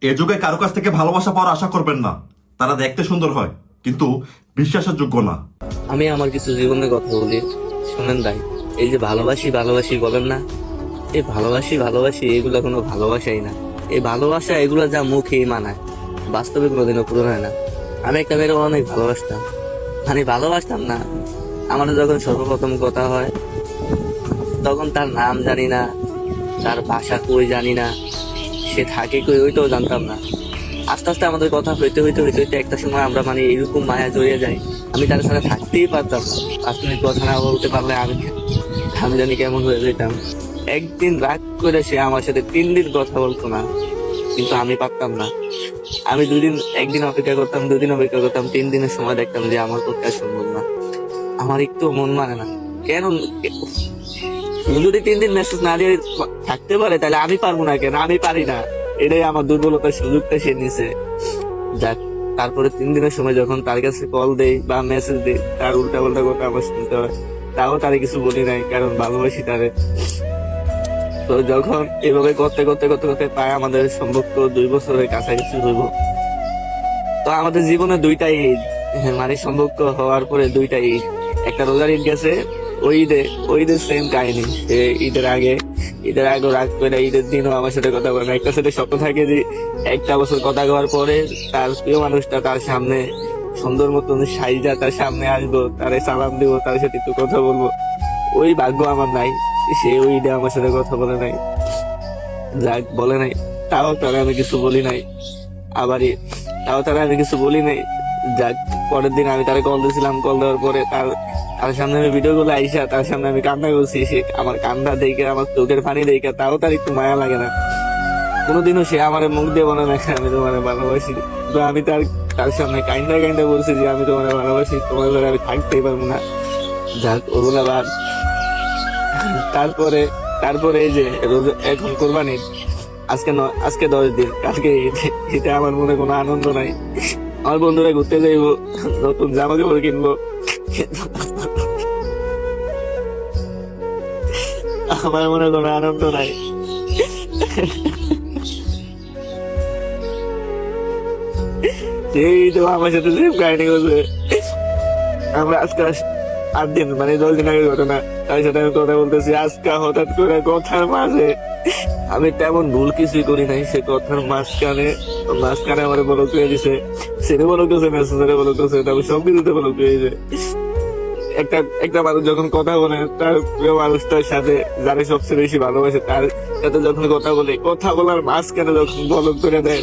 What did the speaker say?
এ যুগে কারো কাছ থেকে ভালোবাসা পাওয়ার আশা করবেন না। তারা দেখতে সুন্দর হয় কিন্তু বিশ্বাসের যোগ্য না। আমি আমার কিছু জীবনের কথা বলি, শুনেন ভাই। এই যে ভালোবাসি ভালোবাসি বলেন না, এই ভালোবাসি ভালোবাসি এগুলো কোনো ভালোবাসাই না। এই ভালোবাসা এগুলো যা মুখে মানায়, বাস্তবে কোনোদিনও পূরণ হয় না। আমি একটা মেয়েকে অনেক ভালোবাসতাম, মানে ভালোবাসতাম না, আমাদের যখন সর্বপ্রথম কথা হয় তখন তার নাম জানি না, তার ভাষা কই জানি না, সে থাকে কই ওইটাও জানতাম না। আস্তে আস্তে আমাদের কথা হইতে হইতে হইতে হইতে একটা সময় আমরা মানে এরকম মায়া জড়িয়ে যাই, আমি তার সাথে থাকতেই পারতাম না। 5 মিনিট কথা না বলতে পারলে আমি জানি কেমন হয়ে যেতাম। একদিন রাগ করে সে আমার সাথে 3 দিন কথা বলতো না, কিন্তু আমি পারতাম না। আমি একদিন অপেক্ষা করতাম, 2 দিন অপেক্ষা করতাম, 3 দিনের সময় দেখতাম যে আমার পক্ষে আর সম্ভব না। আমার একটু মন মানে না কেন, যদি 3 দিন মেসেজ না দিয়ে থাকতে পারে তাহলে আমি পারবো না কেন? আমি পারি না, এটাই আমার দুর্বলতার সুযোগটা সে নিছে। যাক, তারপরে 3 দিনের সময় যখন তার কাছে কল দেই বা মেসেজ দিই, তার উল্টা পাল্টা কথা আমার শুনতে হয়, তাও তারে কিছু বলি নাই, কারণ ভালোবাসি তারে। তো যখন এভাবে করতে করতে করতে করতে প্রায় আমাদের সম্পর্ক 2 বছরের কাছাকাছি হইব। তো আমাদের জীবনে 2টা ঈদ, মানে সম্পর্ক হওয়ার পরে 2টা ঈদ। একটা রোজার ঈদ গেছে, ওই ঈদের সেম কাহিনী। সে ঈদের আগে রাগ করে ঈদের দিনও আমার সাথে কথা বলে না। একটা সাথে স্বপ্ন থাকে যে একটা বছর কথা কওয়ার পরে তার প্রিয় মানুষটা তার সামনে সুন্দর মতন সাইজা তার সামনে আসবো, তারে সালাম দিব, তার সাথে একটু কথা বলবো। ওই ভাগ্য আমার নাই, সে ওই ঈদে আমার সাথে কথা বলে নাই। যাক, বলে নাই, তাও তারা আমি কিছু বলি নাই। আমি কিছু বলি নাই। যাক, পরের দিন আমি তারে কল দিয়েছিলাম, কল দেওয়ার পরে তার সামনে আমি ভিডিও গুলো আইসা তার সামনে আমি কান্না করছি। সে আমার কান্না দেখে, আমার চোখের পানি দেখে, তাও তার একটু মায়া লাগে না। কোনোদিনও সে আমার মুখ দিয়ে বলে না আমি তোমার ভালোবাসি। তো আমি তার সামনে কাইন্দা বলছি যে আমি তোমার ভালোবাসি, তোমার ঘরে আমি থাকতেই পারবো না। যাক, ওগুলা বাদ। তারপরে এই যে এখন কোরবানি, আজকে 10 দিন, কালকে এটা আমার মনে কোনো আনন্দ নাই। আমার বন্ধুরা ঘুরতে যাইবো, নতুন জামা কাপড় কিনবো, আমার মনে কোনো আনন্দ নাই। সেই তো আমার সাথে সেম কাহিনী করছে। আমরা আজকে 8 দিন, মানে 10 দিন আগে ঘটনা, তার সাথে আমি কথা বলতেছি। আজকে হঠাৎ করে কথার মাঝে, আমি তেমন ভুল কিছুই করি নাই, সে কথার মাঝখানে আমার বলক হয়ে দিছে। সেটা বলক হয়েছে, মেসেঞ্জারে বলক হয়েছে, তারপর সবকিছুতে বলক হয়েছে। একটা মানুষ যখন কথা বলে তার প্রিয় মানুষটার সাথে, যারা সবচেয়ে বেশি ভালোবাসে তার সাথে যখন কথা বলে, কথা বলার মাঝখানে যখন বলক করে দেয়,